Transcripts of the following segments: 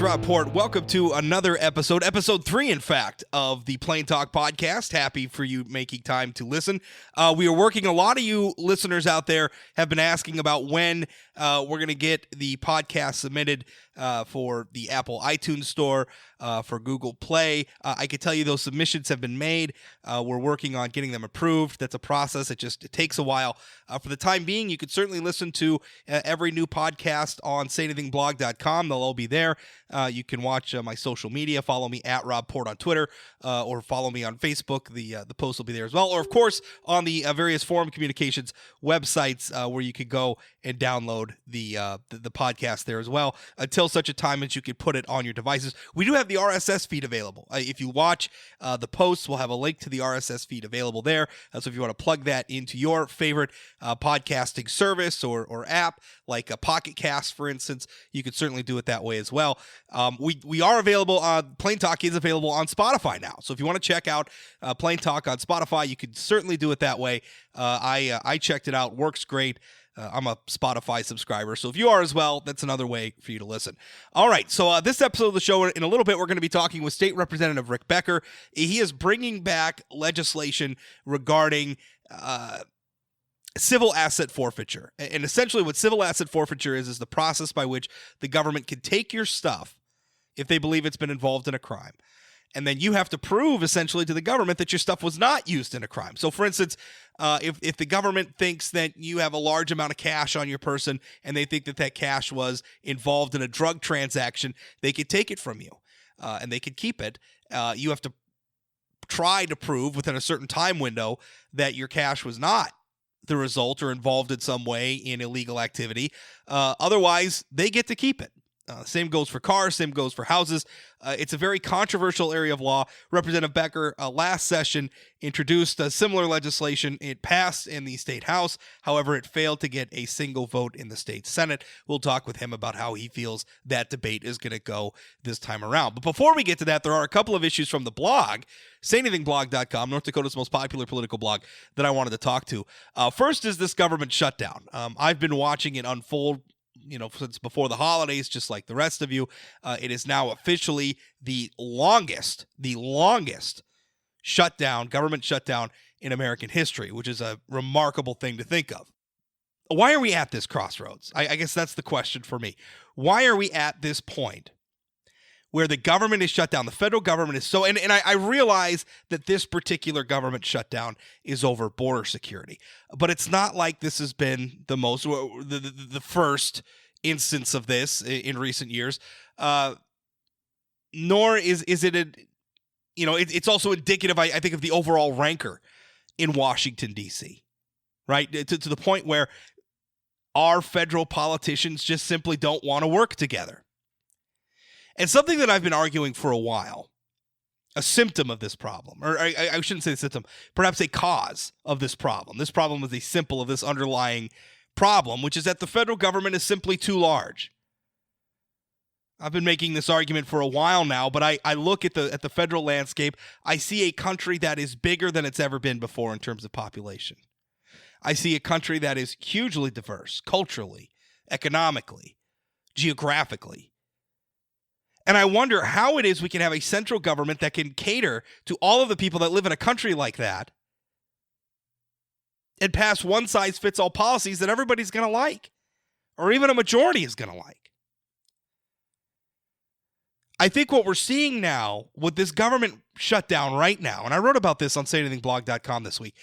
Rob Port. Welcome to another episode 3, in fact, of the Plain Talk podcast. Happy for you making time to listen. We are working, a lot of you listeners out there have been asking about when we're going to get the podcast submitted for the Apple iTunes Store, for Google Play. I can tell you those submissions have been made. We're working on getting them approved. That's a process. It takes a while. For the time being, you could certainly listen to every new podcast on sayanythingblog.com. They'll all be there. You can watch my social media. Follow me at Rob Port on Twitter, or follow me on Facebook. The post will be there as well. Or, of course, on the various forum communications websites where you could go and download the podcast there as well, until such a time as you could put it on your devices. We do have the RSS feed available. If you watch the posts, we'll have a link to the RSS feed available there. So if you want to plug that into your favorite podcasting service or app, like a Pocket Cast, for instance, you could certainly do it that way as well. We are available. Plain Talk is available on Spotify now. So if you want to check out Plain Talk on Spotify, you could certainly do it that way. I checked it out. Works great. I'm a Spotify subscriber, so if you are as well, that's another way for you to listen. All right, so this episode of the show, in a little bit, we're going to be talking with State Representative Rick Becker. He is bringing back legislation regarding civil asset forfeiture. And essentially what civil asset forfeiture is the process by which the government can take your stuff if they believe it's been involved in a crime. And then you have to prove, essentially, to the government that your stuff was not used in a crime. So, for instance, if the government thinks that you have a large amount of cash on your person and they think that cash was involved in a drug transaction, they could take it from you and they could keep it. You have to try to prove within a certain time window that your cash was not the result or involved in some way in illegal activity. Otherwise, they get to keep it. Same goes for cars, same goes for houses. It's a very controversial area of law. Representative Becker, last session, introduced a similar legislation. It passed in the state house. However, it failed to get a single vote in the state Senate. We'll talk with him about how he feels that debate is going to go this time around. But before we get to that, there are a couple of issues from the blog, sayanythingblog.com, North Dakota's most popular political blog, that I wanted to talk to. First is this government shutdown. I've been watching it unfold since before the holidays, just like the rest of you. It is now officially the longest government shutdown in American history, which is a remarkable thing to think of. Why are we at this crossroads? I guess that's the question for me. Why are we at this point where the government is shut down? The federal government is so, and I realize that this particular government shutdown is over border security, but it's not like this has been the first instance of this in recent years. Nor is it it's also indicative, I think, of the overall rancor in Washington D.C. Right, to the point where our federal politicians just simply don't want to work together. And something that I've been arguing for a while, a symptom of this problem, or I shouldn't say a symptom, perhaps a cause of this problem. This problem is a symbol of this underlying problem, which is that the federal government is simply too large. I've been making this argument for a while now, but I look at the federal landscape. I see a country that is bigger than it's ever been before in terms of population. I see a country that is hugely diverse, culturally, economically, geographically. And I wonder how it is we can have a central government that can cater to all of the people that live in a country like that and pass one-size-fits-all policies that everybody's going to like, or even a majority is going to like. I think what we're seeing now with this government shutdown right now, and I wrote about this on sayanythingblog.com this week,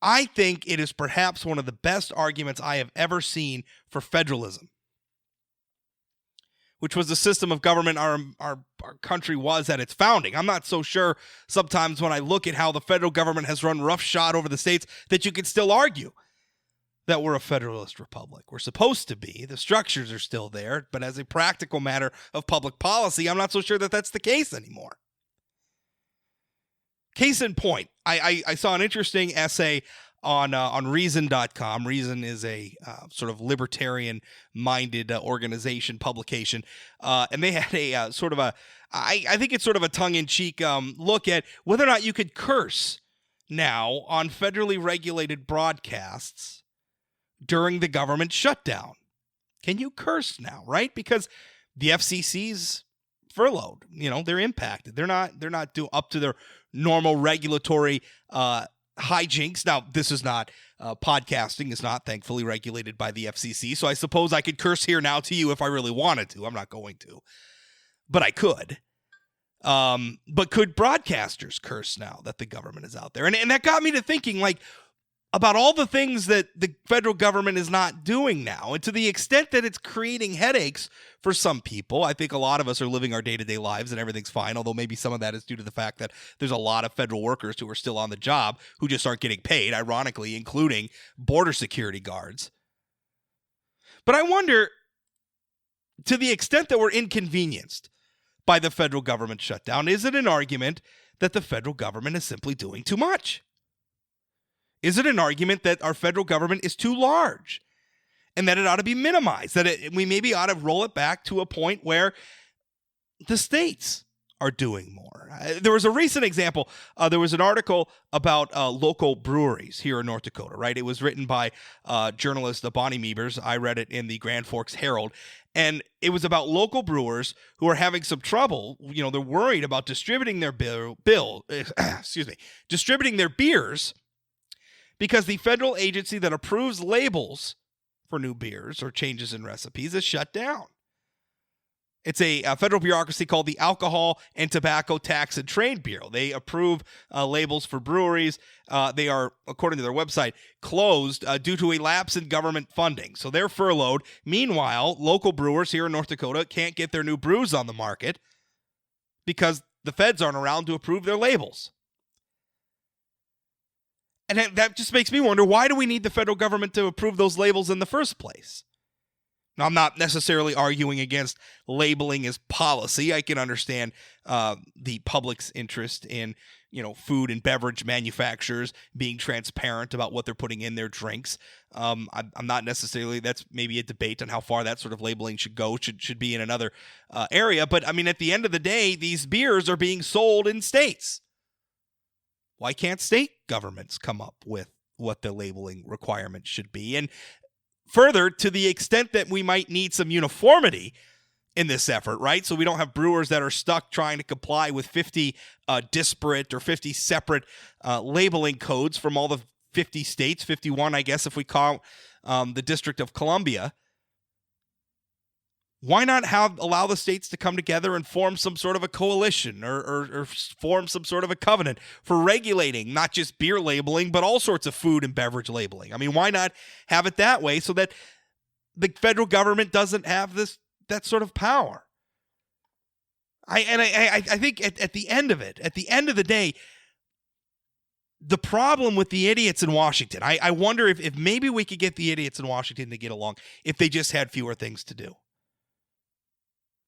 I think it is perhaps one of the best arguments I have ever seen for federalism, which was the system of government our country was at its founding. I'm not so sure sometimes when I look at how the federal government has run roughshod over the states that you can still argue that we're a federalist republic. We're supposed to be. The structures are still there, but as a practical matter of public policy, I'm not so sure that that's the case anymore. Case in point, I saw an interesting essay on Reason.com. Reason is a sort of libertarian-minded organization, publication, and they had a sort of I think it's sort of a tongue-in-cheek look at whether or not you could curse now on federally regulated broadcasts during the government shutdown. Can you curse now, right? Because the FCC's furloughed. They're impacted. They're not up to their normal regulatory hijinks. Now, this is not podcasting is not thankfully regulated by the FCC, so I suppose I could curse here now to you if I really wanted to. I'm not going to, but I could. But could broadcasters curse now that the government is out there? And that got me to thinking, about all the things that the federal government is not doing now. And to the extent that it's creating headaches for some people, I think a lot of us are living our day-to-day lives and everything's fine, although maybe some of that is due to the fact that there's a lot of federal workers who are still on the job who just aren't getting paid, ironically, including border security guards. But I wonder, to the extent that we're inconvenienced by the federal government shutdown, is it an argument that the federal government is simply doing too much? Is it an argument that our federal government is too large and that it ought to be minimized, that we maybe ought to roll it back to a point where the states are doing more? There was a recent example. There was an article about local breweries here in North Dakota, right? It was written by journalist Bonnie Meebers. I read it in the Grand Forks Herald. And it was about local brewers who are having some trouble. They're worried about distributing their distributing their beers, because the federal agency that approves labels for new beers or changes in recipes is shut down. It's a federal bureaucracy called the Alcohol and Tobacco Tax and Trade Bureau. They approve labels for breweries. They are, according to their website, closed due to a lapse in government funding. So they're furloughed. Meanwhile, local brewers here in North Dakota can't get their new brews on the market because the feds aren't around to approve their labels. And that just makes me wonder, why do we need the federal government to approve those labels in the first place? Now, I'm not necessarily arguing against labeling as policy. I can understand the public's interest in, food and beverage manufacturers being transparent about what they're putting in their drinks. I'm not necessarily, that's maybe a debate on how far that sort of labeling should go, should be in another area. But, at the end of the day, these beers are being sold in states. Why can't state governments come up with what the labeling requirements should be? And further, to the extent that we might need some uniformity in this effort, right? So we don't have brewers that are stuck trying to comply with 50 disparate or 50 separate labeling codes from all the 50 states, 51, I guess, if we count the District of Columbia. Why not allow the states to come together and form some sort of a coalition or form some sort of a covenant for regulating not just beer labeling, but all sorts of food and beverage labeling? Why not have it that way so that the federal government doesn't have that sort of power? I think at the end of the day, the problem with the idiots in Washington, I wonder if maybe we could get the idiots in Washington to get along if they just had fewer things to do.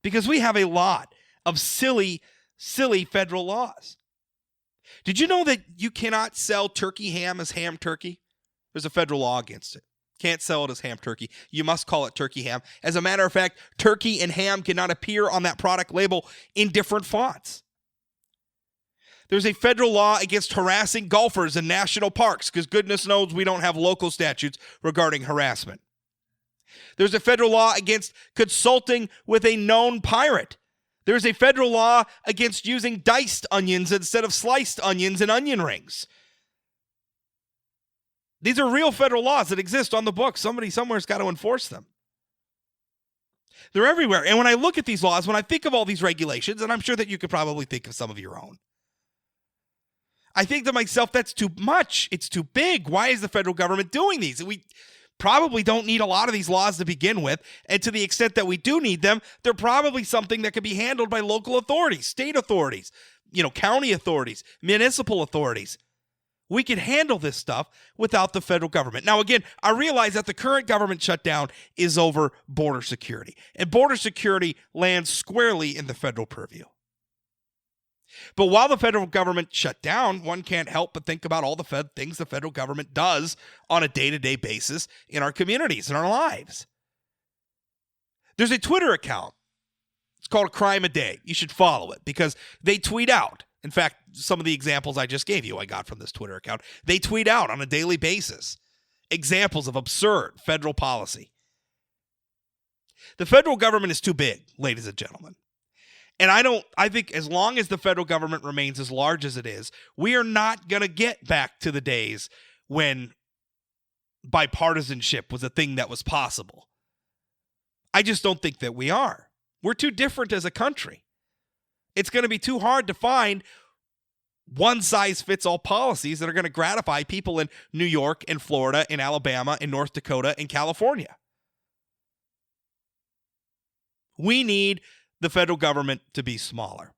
Because we have a lot of silly federal laws. Did you know that you cannot sell turkey ham as ham turkey? There's a federal law against it. Can't sell it as ham turkey. You must call it turkey ham. As a matter of fact, turkey and ham cannot appear on that product label in different fonts. There's a federal law against harassing golfers in national parks, because goodness knows we don't have local statutes regarding harassment. There's a federal law against consulting with a known pirate. There's a federal law against using diced onions instead of sliced onions in onion rings. These are real federal laws that exist on the books. Somebody somewhere's got to enforce them. They're everywhere. And when I look at these laws, when I think of all these regulations, and I'm sure that you could probably think of some of your own, I think to myself, that's too much. It's too big. Why is the federal government doing these? We probably don't need a lot of these laws to begin with. And to the extent that we do need them, they're probably something that could be handled by local authorities, state authorities, county authorities, municipal authorities. We could handle this stuff without the federal government. Now, again, I realize that the current government shutdown is over border security. And border security lands squarely in the federal purview. But while the federal government shut down, one can't help but think about all the things the federal government does on a day-to-day basis in our communities, in our lives. There's a Twitter account. It's called Crime a Day. You should follow it because they tweet out. In fact, some of the examples I just gave you, I got from this Twitter account. They tweet out on a daily basis examples of absurd federal policy. The federal government is too big, ladies and gentlemen. And I think as long as the federal government remains as large as it is, we are not going to get back to the days when bipartisanship was a thing that was possible. I just don't think that we are. We're too different as a country. It's going to be too hard to find one-size-fits-all policies that are going to gratify people in New York and Florida and Alabama and North Dakota and California. We need the federal government to be smaller.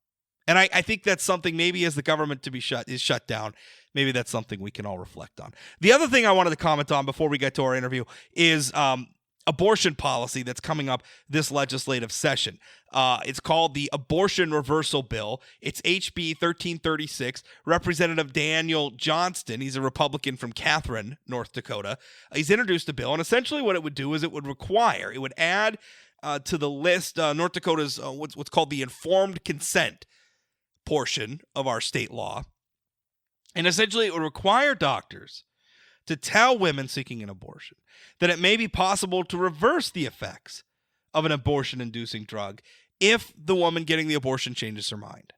And I think that's something, maybe as the government is shut down, maybe that's something we can all reflect on. The other thing I wanted to comment on before we get to our interview is abortion policy that's coming up this legislative session. It's called the Abortion Reversal Bill. It's HB 1336. Representative Daniel Johnston, he's a Republican from Catherine, North Dakota. He's introduced a bill, and essentially what it would do is it would add to the list North Dakota's what's called the informed consent portion of our state law. And essentially it would require doctors to tell women seeking an abortion that it may be possible to reverse the effects of an abortion-inducing drug if the woman getting the abortion changes her mind.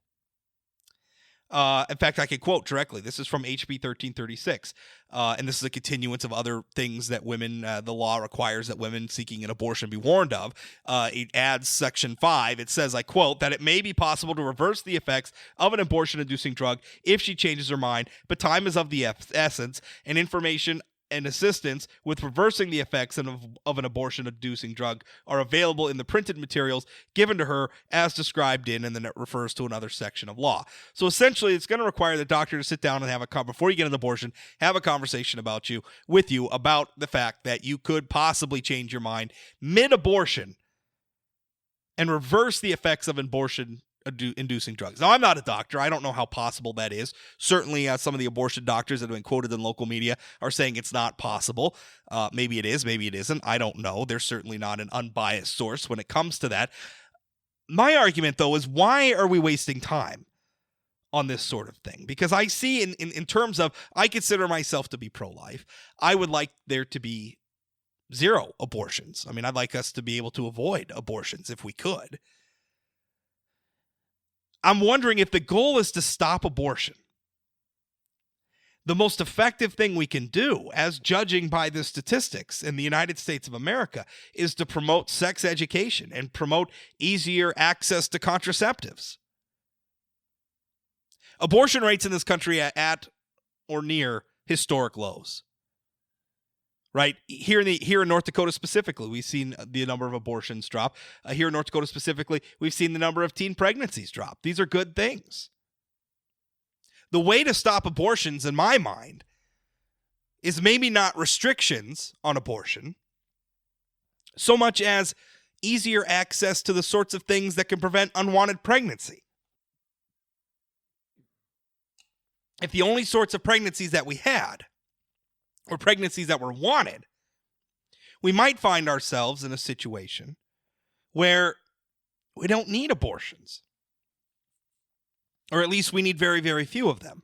In fact, I can quote directly. This is from HB 1336, and this is a continuance of other things that women, the law requires that women seeking an abortion be warned of. It adds Section 5. It says, I quote, that it may be possible to reverse the effects of an abortion-inducing drug if she changes her mind, but time is of the essence, and information and assistance with reversing the effects of an abortion-inducing drug are available in the printed materials given to her as described in, and then it refers to another section of law. So essentially, it's going to require the doctor to sit down and before you get an abortion, have a conversation with you about the fact that you could possibly change your mind mid-abortion and reverse the effects of abortion-inducing drugs. Now, I'm not a doctor. I don't know how possible that is. Certainly, some of the abortion doctors that have been quoted in local media are saying it's not possible. Maybe it is, maybe it isn't. I don't know. There's certainly not an unbiased source when it comes to that. My argument, though, is why are we wasting time on this sort of thing? Because I see in terms of, I consider myself to be pro-life. I would like there to be zero abortions. I mean, I'd like us to be able to avoid abortions if we could. I'm wondering if the goal is to stop abortion. The most effective thing we can do, as judging by the statistics in the United States of America, is to promote sex education and promote easier access to contraceptives. Abortion rates in this country are at or near historic lows. Right? Here in North Dakota specifically, we've seen the number of abortions drop. Here in North Dakota specifically, we've seen the number of teen pregnancies drop. These are good things. The way to stop abortions, in my mind, is maybe not restrictions on abortion, so much as easier access to the sorts of things that can prevent unwanted pregnancy. If the only sorts of pregnancies that we had or pregnancies that were wanted, we might find ourselves in a situation where we don't need abortions. Or at least we need very, very few of them.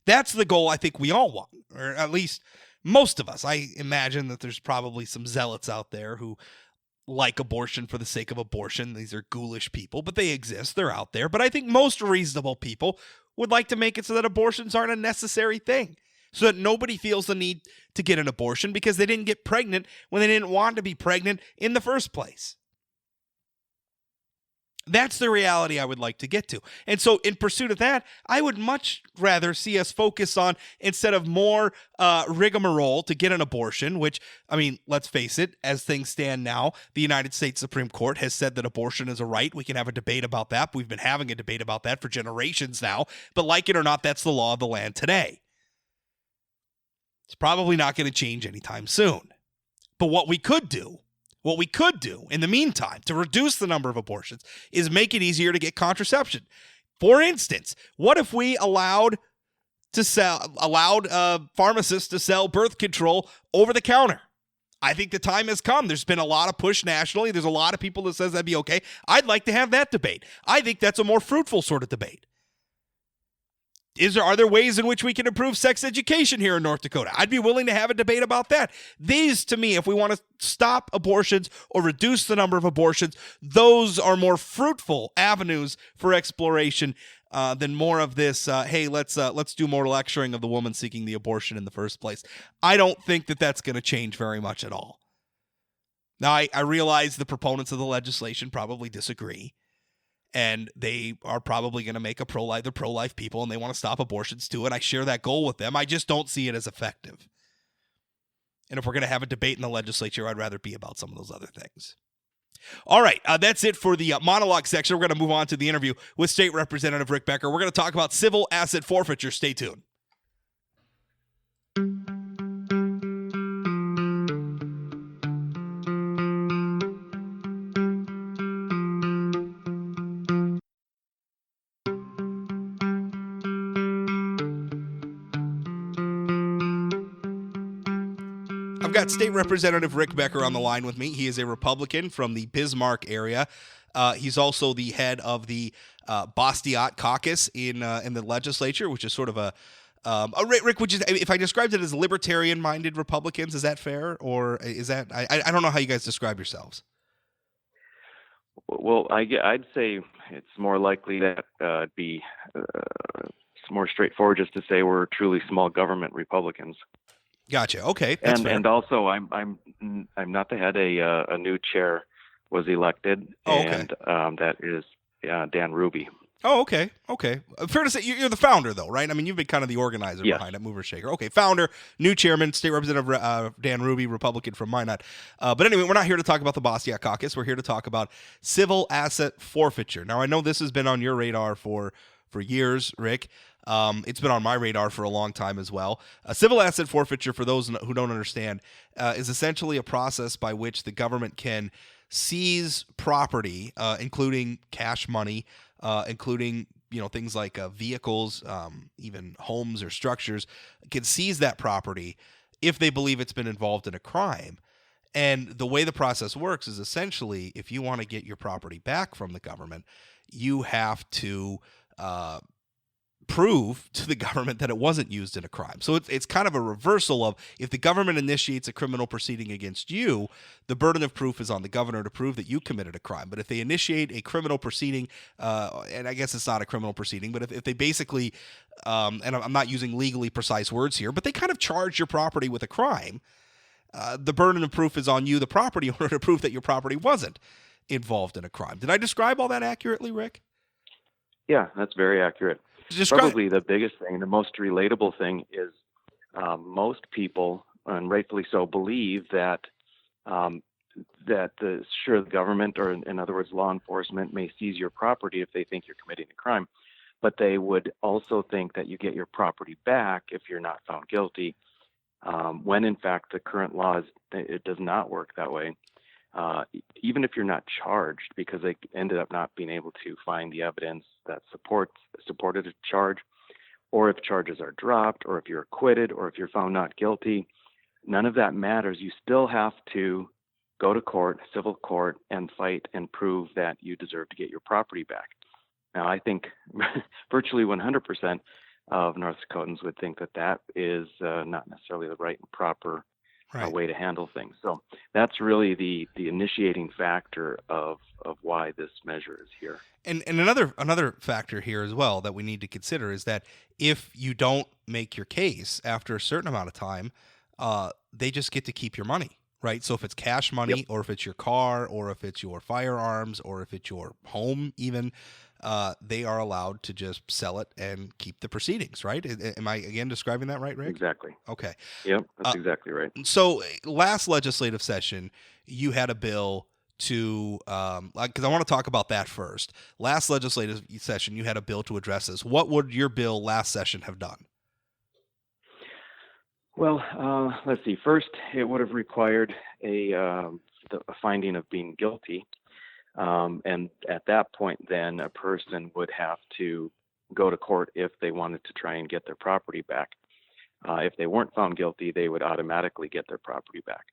That's the goal I think we all want, or at least most of us. I imagine that there's probably some zealots out there who like abortion for the sake of abortion. These are ghoulish people, but they exist. They're out there. But I think most reasonable people would like to make it so that abortions aren't a necessary thing, so that nobody feels the need to get an abortion because they didn't get pregnant when they didn't want to be pregnant in the first place. That's the reality I would like to get to. And so in pursuit of that, I would much rather see us focus on, instead of more rigmarole to get an abortion, which, I mean, let's face it, as things stand now, the United States Supreme Court has said that abortion is a right. We can have a debate about that. We've been having a debate about that for generations now. But like it or not, that's the law of the land today. It's probably not going to change anytime soon. But what we could do in the meantime to reduce the number of abortions is make it easier to get contraception. For instance, what if we allowed pharmacists to sell birth control over the counter? I think the time has come. There's been a lot of push nationally. There's a lot of people that says that'd be okay. I'd like to have that debate. I think that's a more fruitful sort of debate. Are there ways in which we can improve sex education here in North Dakota? I'd be willing to have a debate about that. These, to me, if we want to stop abortions or reduce the number of abortions, those are more fruitful avenues for exploration than more of this, hey, let's do more lecturing of the woman seeking the abortion in the first place. I don't think that that's going to change very much at all. Now, I realize the proponents of the legislation probably disagree. And they are probably going to make they're pro-life people, and they want to stop abortions too. And I share that goal with them. I just don't see it as effective. And if we're going to have a debate in the legislature, I'd rather be about some of those other things. All right, that's it for the monologue section. We're going to move on to the interview with State Representative Rick Becker. We're going to talk about civil asset forfeiture. Stay tuned. I've got State Representative Rick Becker on the line with me. He is a Republican from the Bismarck area. He's also the head of the Bastiat caucus in the legislature, which is sort of a Rick, which is, if I described it as libertarian-minded Republicans, is that fair? Or is that, I don't know how you guys describe yourselves. Well, I'd say it's more likely that it'd be it's more straightforward just to say we're truly small government Republicans. Gotcha. Okay, that's fair. And also, I'm not the head. A new chair was elected, and that is Dan Ruby. Oh, okay. Fair to say you're the founder, though, right? I mean, you've been kind of the organizer behind it, mover shaker. Okay, founder, new chairman, State Representative Dan Ruby, Republican from Minot. But anyway, we're not here to talk about the Bastiat caucus. We're here to talk about civil asset forfeiture. Now, I know this has been on your radar for years, Rick. It's been on my radar for a long time as well. Civil asset forfeiture, for those who don't understand, is essentially a process by which the government can seize property, including cash money, including things like vehicles, even homes or structures, can seize that property if they believe it's been involved in a crime. And the way the process works is essentially, if you want to get your property back from the government, you have to prove to the government that it wasn't used in a crime. So it's kind of a reversal of, if the government initiates a criminal proceeding against you, the burden of proof is on the governor to prove that you committed a crime. But if they initiate a criminal proceeding, and I guess it's not a criminal proceeding, but if they basically, and I'm not using legally precise words here, but they kind of charge your property with a crime, the burden of proof is on you, the property owner, to prove that your property wasn't involved in a crime. Did I describe all that accurately, Rick? Yeah, that's very accurate. Probably the biggest thing, the most relatable thing is most people, and rightfully so, believe that the government, or in other words, law enforcement, may seize your property if they think you're committing a crime, but they would also think that you get your property back if you're not found guilty, when in fact the current law it does not work that way. Even if you're not charged, because they ended up not being able to find the evidence that supported a charge, or if charges are dropped, or if you're acquitted, or if you're found not guilty, none of that matters. You still have to go to court, civil court, and fight and prove that you deserve to get your property back. Now, I think virtually 100% of North Dakotans would think that is not necessarily the right and proper way to handle things. So that's really the initiating factor of why this measure is here. And another factor here as well that we need to consider is that if you don't make your case after a certain amount of time, they just get to keep your money, right? So if it's cash money, or if it's your car, or if it's your firearms, or if it's your home even, they are allowed to just sell it and keep the proceedings, right? Am I, again, describing that right, Rick? Exactly. Okay. Yep, that's exactly right. So last legislative session, you had a bill to, because I want to talk about that first. Last legislative session, you had a bill to address this. What would your bill last session have done? Well, let's see. First, it would have required a finding of being guilty. And at that point, then a person would have to go to court if they wanted to try and get their property back. If they weren't found guilty, they would automatically get their property back.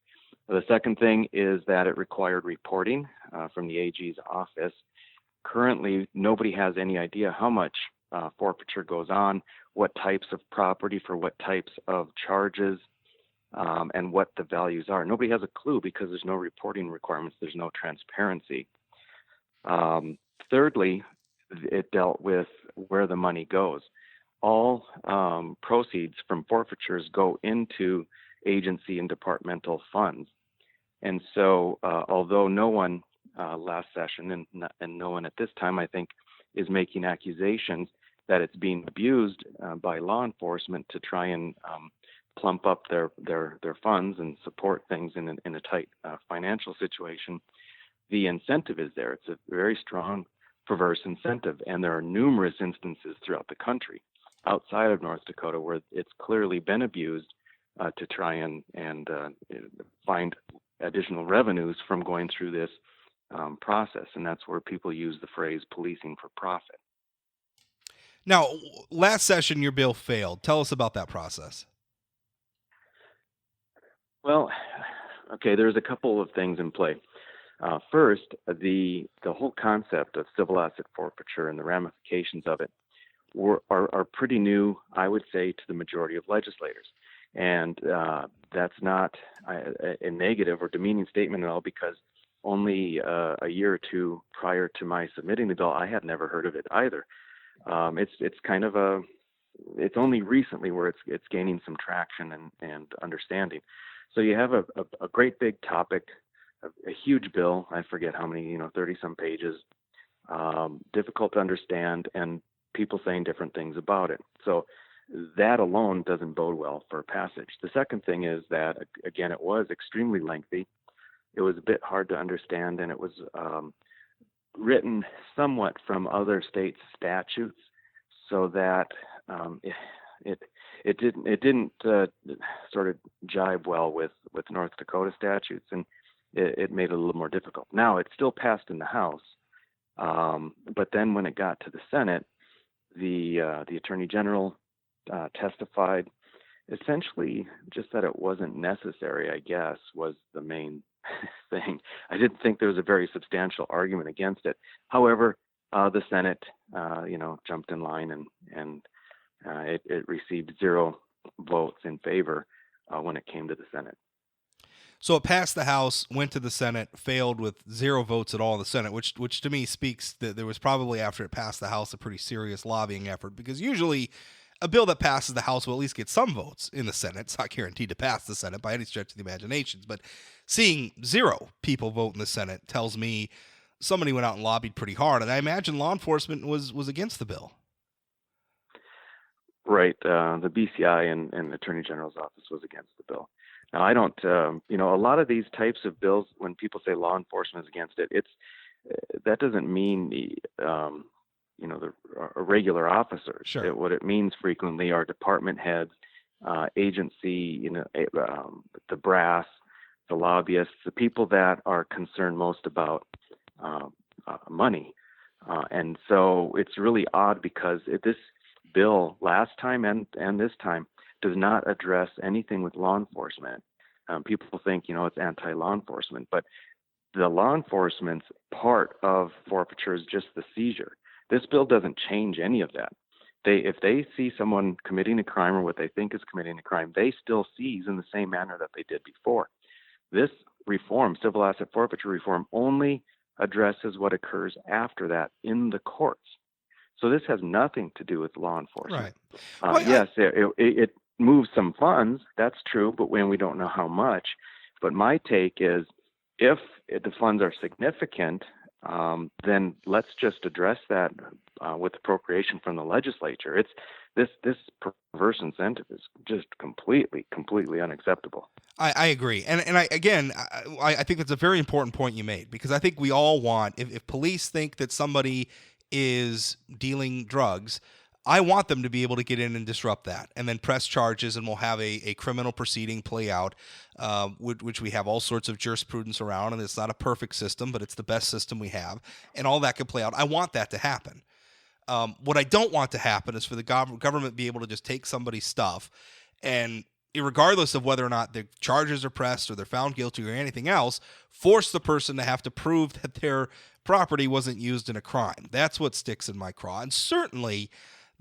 The second thing is that it required reporting from the AG's office. Currently, nobody has any idea how much forfeiture goes on, what types of property for what types of charges, and what the values are. Nobody has a clue because there's no reporting requirements. There's no transparency. Thirdly, it dealt with where the money goes. All proceeds from forfeitures go into agency and departmental funds. And so, although no one last session and no one at this time, I think, is making accusations that it's being abused by law enforcement to try and plump up their funds and support things in a tight financial situation, the incentive is there. It's a very strong, perverse incentive, and there are numerous instances throughout the country outside of North Dakota where it's clearly been abused to try and find additional revenues from going through this process, and that's where people use the phrase policing for profit. Now, last session, your bill failed. Tell us about that process. Well, okay, there's a couple of things in play. First, the whole concept of civil asset forfeiture and the ramifications of it are pretty new, I would say, to the majority of legislators. And that's not a negative or demeaning statement at all, because only a year or two prior to my submitting the bill, I had never heard of it either. It's kind of it's only recently where it's gaining some traction and understanding. So you have a great big topic, a huge bill. I forget how many, 30 some pages, difficult to understand, and people saying different things about it. So that alone doesn't bode well for passage. The second thing is that, again, it was extremely lengthy. It was a bit hard to understand, and it was written somewhat from other states' statutes, so that it didn't sort of jibe well with North Dakota statutes, and it made it a little more difficult. Now, it still passed in the House, but then when it got to the Senate, the Attorney General testified, essentially just that it wasn't necessary, I guess, was the main thing. I didn't think there was a very substantial argument against it. However, the Senate, jumped in line, and it received 0 votes in favor when it came to the Senate. So it passed the House, went to the Senate, failed with 0 votes at all in the Senate, which to me speaks that there was probably, after it passed the House, a pretty serious lobbying effort, because usually a bill that passes the House will at least get some votes in the Senate. It's not guaranteed to pass the Senate by any stretch of the imagination, but seeing 0 people vote in the Senate tells me somebody went out and lobbied pretty hard, and I imagine law enforcement was against the bill. Right. The BCI and the Attorney General's office was against the bill. Now, I don't, a lot of these types of bills, when people say law enforcement is against it, that doesn't mean the regular officers. Sure. What it means frequently are department heads, agency, the brass, the lobbyists, the people that are concerned most about money. And so it's really odd, because this bill last time and this time does not address anything with law enforcement. People think, it's anti-law enforcement, but the law enforcement's part of forfeiture is just the seizure. This bill doesn't change any of that. If they see someone committing a crime, or what they think is committing a crime, they still seize in the same manner that they did before. This reform, civil asset forfeiture reform, only addresses what occurs after that in the courts. So this has nothing to do with law enforcement. Right. Yes, it moves some funds. That's true, but when we don't know how much. But my take is, if the funds are significant, then let's just address that with appropriation from the legislature. This perverse incentive is just completely unacceptable. I agree. And I think that's a very important point you made, because I think we all want, if police think that somebody is dealing drugs, I want them to be able to get in and disrupt that, and then press charges, and we'll have a criminal proceeding play out, which we have all sorts of jurisprudence around, and it's not a perfect system, but it's the best system we have, and all that could play out. I want that to happen. What I don't want to happen is for the government be able to just take somebody's stuff, and regardless of whether or not the charges are pressed or they're found guilty or anything else, force the person to have to prove that their property wasn't used in a crime. That's what sticks in my craw. And certainly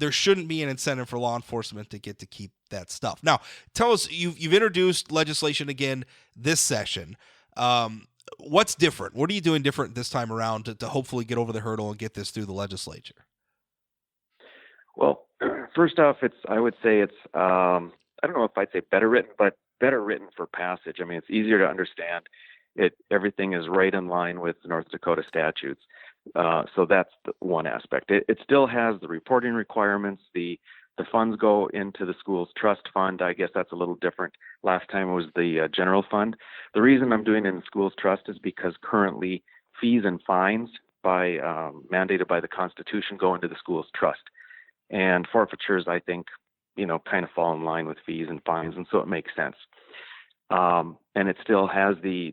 there shouldn't be an incentive for law enforcement to get to keep that stuff. Now, tell us, you've introduced legislation again this session. What's different? What are you doing different this time around to hopefully get over the hurdle and get this through the legislature? Well, first off, I would say it's, I don't know if I'd say better written, but better written for passage. I mean, it's easier to understand. Everything is right in line with North Dakota statutes. So that's the one aspect. It still has the reporting requirements. The funds go into the school's trust fund. I guess that's a little different. Last time it was the general fund. The reason I'm doing it in the school's trust is because currently fees and fines mandated by the Constitution go into the school's trust. And forfeitures, I think, kind of fall in line with fees and fines, and so it makes sense. And it still has the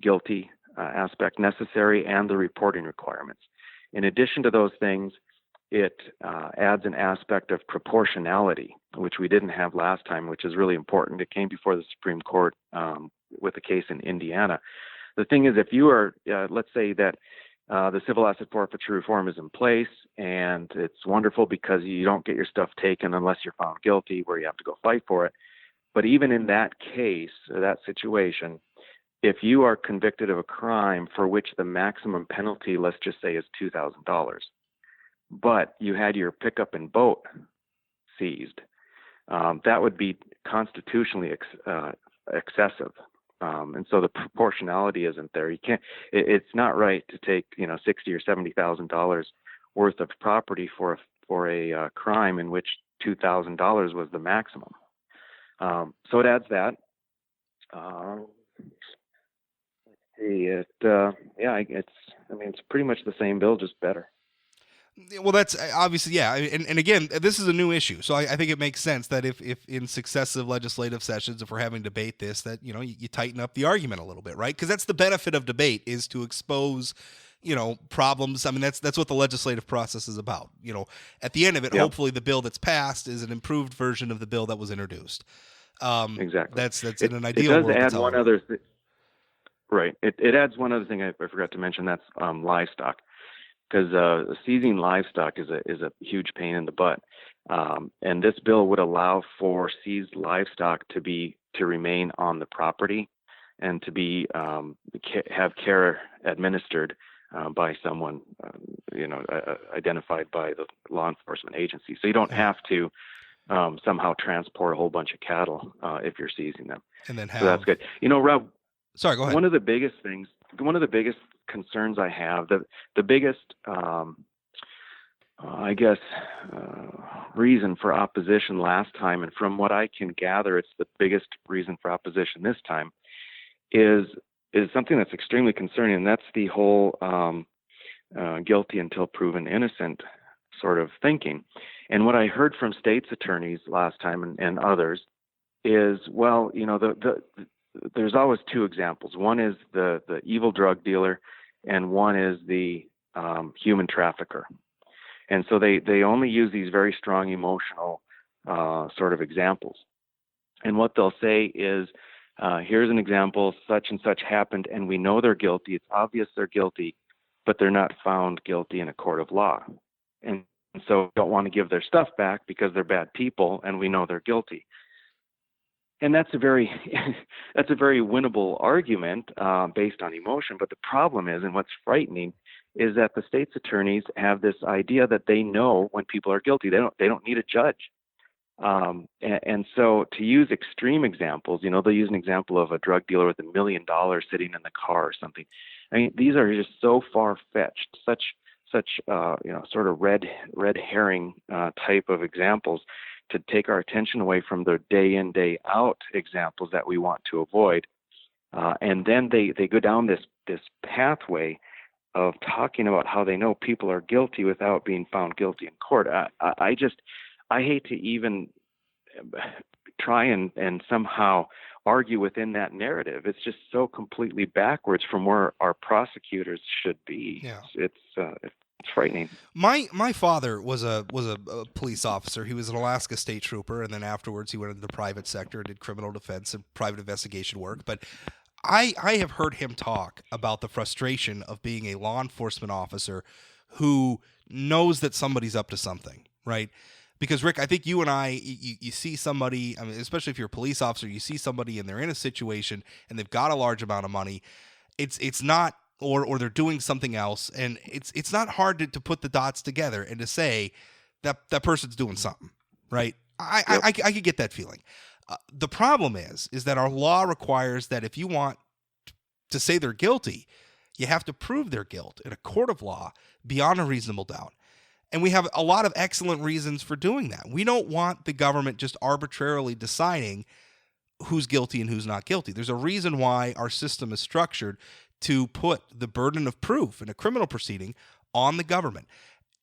guilty aspect necessary and the reporting requirements. In addition to those things, it adds an aspect of proportionality, which we didn't have last time, which is really important. It came before the Supreme Court with a case in Indiana. The thing is, if you are, let's say that the civil asset forfeiture reform is in place, and it's wonderful because you don't get your stuff taken unless you're found guilty, where you have to go fight for it. But even in that case, or that situation, if you are convicted of a crime for which the maximum penalty, let's just say, is $2,000, but you had your pickup and boat seized, that would be constitutionally excessive. And so the proportionality isn't there. You can't. It's not right to take $60,000 or $70,000 worth of property for a crime in which $2,000 was the maximum. So it adds that. It's pretty much the same bill, just better. Well, that's obviously, yeah. And again, this is a new issue. So I think it makes sense that if in successive legislative sessions, if we're having to debate this, that, you tighten up the argument a little bit, right? Because that's the benefit of debate, is to expose, problems. I mean, that's what the legislative process is about. At the end of it, hopefully the bill that's passed is an improved version of the bill that was introduced. Exactly. That's in an ideal world. It does add one other thing. Right. It adds one other thing I forgot to mention. That's livestock. Because seizing livestock is a huge pain in the butt, and this bill would allow for seized livestock to remain on the property, and to be have care administered by someone identified by the law enforcement agency. So you don't have to somehow transport a whole bunch of cattle if you're seizing them. And then so that's good. Rob. Sorry, go ahead. One of the biggest concerns I have, the biggest, reason for opposition last time, and from what I can gather, it's the biggest reason for opposition this time, is something that's extremely concerning, and that's the whole guilty until proven innocent sort of thinking. And what I heard from state's attorneys last time and others is, well, there's always two examples. One is the evil drug dealer, and one is the human trafficker. And so they only use these very strong emotional sort of examples. And what they'll say is, here's an example, such and such happened, and we know they're guilty. It's obvious they're guilty, but they're not found guilty in a court of law. And so don't want to give their stuff back because they're bad people, and we know they're guilty. And that's a very winnable argument based on emotion. But the problem is, and what's frightening, is that the state's attorneys have this idea that they know when people are guilty. They don't need a judge. And so to use extreme examples, they'll use an example of a drug dealer with $1 million sitting in the car or something. I mean, these are just so far-fetched, such sort of red herring type of examples, to take our attention away from the day in, day out examples that we want to avoid. And then they go down this pathway of talking about how they know people are guilty without being found guilty in court. I hate to even try and somehow argue within that narrative. It's just so completely backwards from where our prosecutors should be. Yeah. It's frightening. My father was a police officer. He was an Alaska state trooper, and then afterwards he went into the private sector and did criminal defense and private investigation work. But I have heard him talk about the frustration of being a law enforcement officer who knows that somebody's up to something, right? Because Rick, I think you and you see somebody, I mean, especially if you're a police officer, you see somebody and they're in a situation and they've got a large amount of money. It's not, or they're doing something else, and it's not hard to put the dots together and to say that person's doing something, right? I could get that feeling. The problem is that our law requires that if you want to say they're guilty, you have to prove their guilt in a court of law beyond a reasonable doubt. And we have a lot of excellent reasons for doing that. We don't want the government just arbitrarily deciding who's guilty and who's not guilty. There's a reason why our system is structured to put the burden of proof in a criminal proceeding on the government.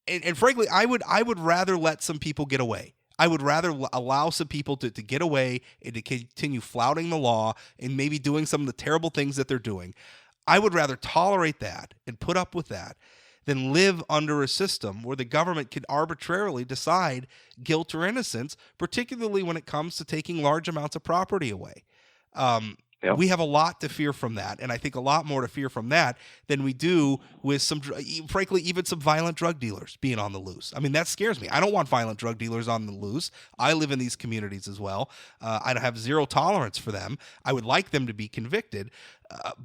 And frankly, I would rather let some people get away. I would rather allow some people to get away and to continue flouting the law and maybe doing some of the terrible things that they're doing. I would rather tolerate that and put up with that than live under a system where the government can arbitrarily decide guilt or innocence, particularly when it comes to taking large amounts of property away. We have a lot to fear from that, and I think a lot more to fear from that than we do with frankly, even some violent drug dealers being on the loose. I mean, that scares me. I don't want violent drug dealers on the loose. I live in these communities as well. I have zero tolerance for them. I would like them to be convicted,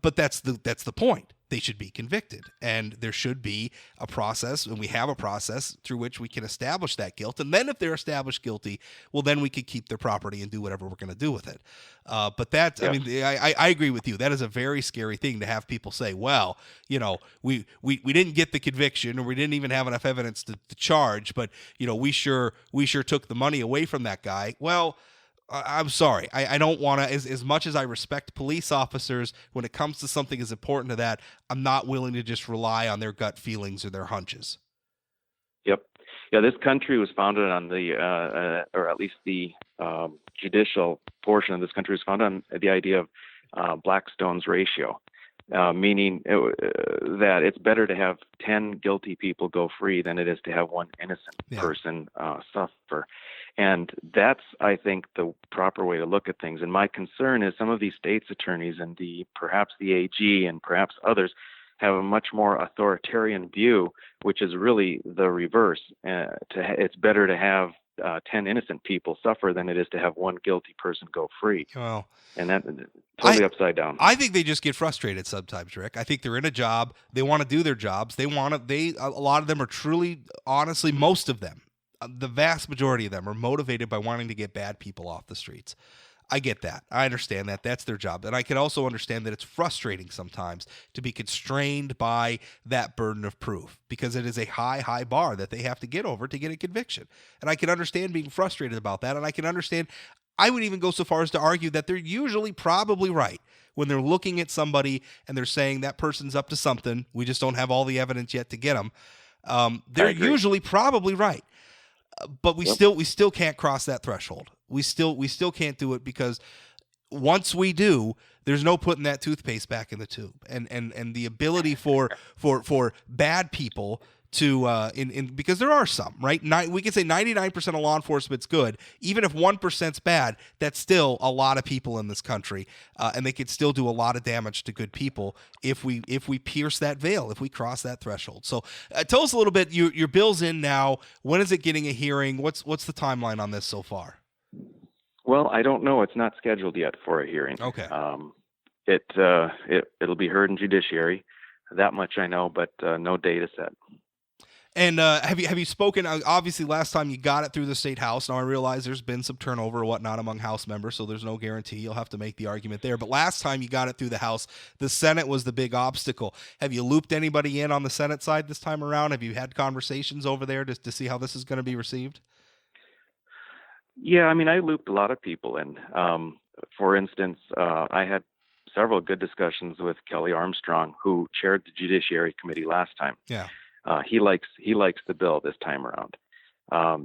but that's the point. They should be convicted, and there should be a process, and we have a process through which we can establish that guilt. And then if they're established guilty, well, then we could keep their property and do whatever we're going to do with it. But that, I mean, I agree with you. That is a very scary thing to have people say, well, you know, we didn't get the conviction, or we didn't even have enough evidence to charge, but, you know, we sure took the money away from that guy. Well, I'm sorry. I don't want to, as much as I respect police officers, when it comes to something as important to that, I'm not willing to just rely on their gut feelings or their hunches. Yep. Yeah, this country was founded on or at least the judicial portion of this country was founded on the idea of Blackstone's ratio, meaning that it's better to have 10 guilty people go free than it is to have one innocent person suffer. And that's, I think, the proper way to look at things. And my concern is some of these states' attorneys and perhaps the AG and perhaps others have a much more authoritarian view, which is really the reverse. It's better to have 10 innocent people suffer than it is to have one guilty person go free. Well, and that totally upside down. I think they just get frustrated sometimes, Rick. I think they're in a job. They want to do their jobs. A lot of them are truly, honestly, most of them, the vast majority of them are motivated by wanting to get bad people off the streets. I get that. I understand that. That's their job. And I can also understand that it's frustrating sometimes to be constrained by that burden of proof, because it is a high, high bar that they have to get over to get a conviction. And I can understand being frustrated about that. And I would even go so far as to argue that they're usually probably right when they're looking at somebody and they're saying that person's up to something. We just don't have all the evidence yet to get them. They're usually probably right. But we still can't cross that threshold. We still can't do it, because once we do, there's no putting that toothpaste back in the tube. And the ability for bad people to because there are some, right? We can say 99% of law enforcement's good. Even if 1%'s bad, that's still a lot of people in this country, and they could still do a lot of damage to good people if we pierce that veil, if we cross that threshold. So tell us a little bit. Your bill's in now. When is it getting a hearing? What's the timeline on this so far? Well, I don't know. It's not scheduled yet for a hearing. Okay. It'll be heard in judiciary. That much I know, but no date is set. And have you spoken? Obviously, last time you got it through the state house. Now I realize there's been some turnover or whatnot among House members, so there's no guarantee. You'll have to make the argument there. But last time you got it through the House, the Senate was the big obstacle. Have you looped anybody in on the Senate side this time around? Have you had conversations over there to see how this is going to be received? Yeah, I mean, I looped a lot of people in. For instance, I had several good discussions with Kelly Armstrong, who chaired the Judiciary Committee last time. Yeah. He likes the bill this time around.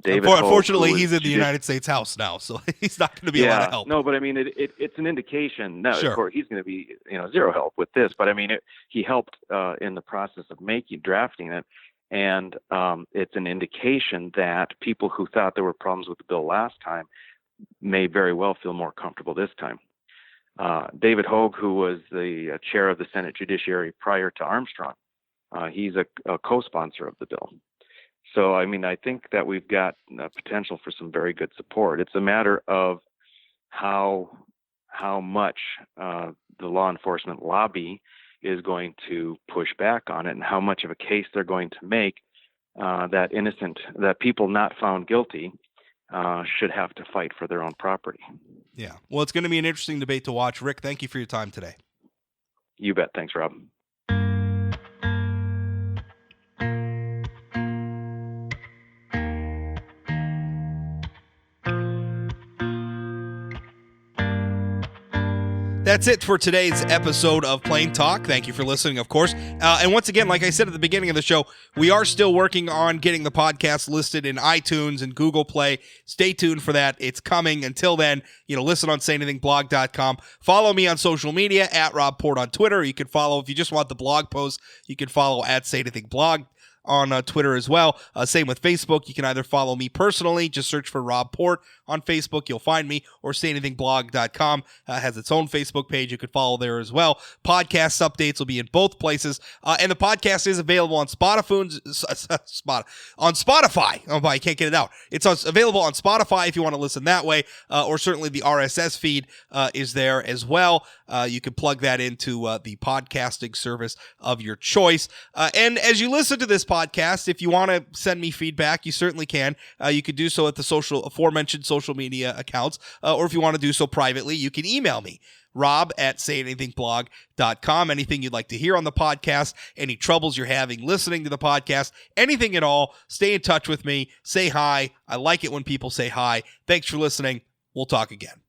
David Unfortunately, he's in the United States House now, so he's not going to be a lot of help. No, but I mean, it's an indication. Now, sure. Of course, he's going to be zero help with this, but I mean, he helped in the process of drafting it, and it's an indication that people who thought there were problems with the bill last time may very well feel more comfortable this time. David Hogue, who was the chair of the Senate Judiciary prior to Armstrong, he's a co-sponsor of the bill. So, I mean, I think that we've got potential for some very good support. It's a matter of how much the law enforcement lobby is going to push back on it, and how much of a case they're going to make that people not found guilty should have to fight for their own property. Yeah. Well, it's going to be an interesting debate to watch. Rick, thank you for your time today. You bet. Thanks, Rob. That's it for today's episode of Plain Talk. Thank you for listening, of course. And once again, like I said at the beginning of the show, we are still working on getting the podcast listed in iTunes and Google Play. Stay tuned for that. It's coming. Until then, listen on sayanythingblog.com. Follow me on social media at Rob Port on Twitter. You can follow, if you just want the blog post, you can follow at sayanythingblog on Twitter as well. Same with Facebook. You can either follow me personally, just search for Rob Port on Facebook, you'll find me, or sayanythingblog.com has its own Facebook page. You could follow there as well. Podcast updates will be in both places, and the podcast is available on Spotify. Oh, I can't get it out. It's available on Spotify if you want to listen that way, or certainly the RSS feed is there as well. You can plug that into the podcasting service of your choice. And as you listen to this podcast, if you want to send me feedback, you certainly can. You could do so at the aforementioned social media accounts, or if you want to do so privately, you can email me, rob@sayanythingblog.com. Anything you'd like to hear on the podcast, any troubles you're having listening to the podcast, anything at all, stay in touch with me. Say hi. I like it when people say hi. Thanks for listening. We'll talk again.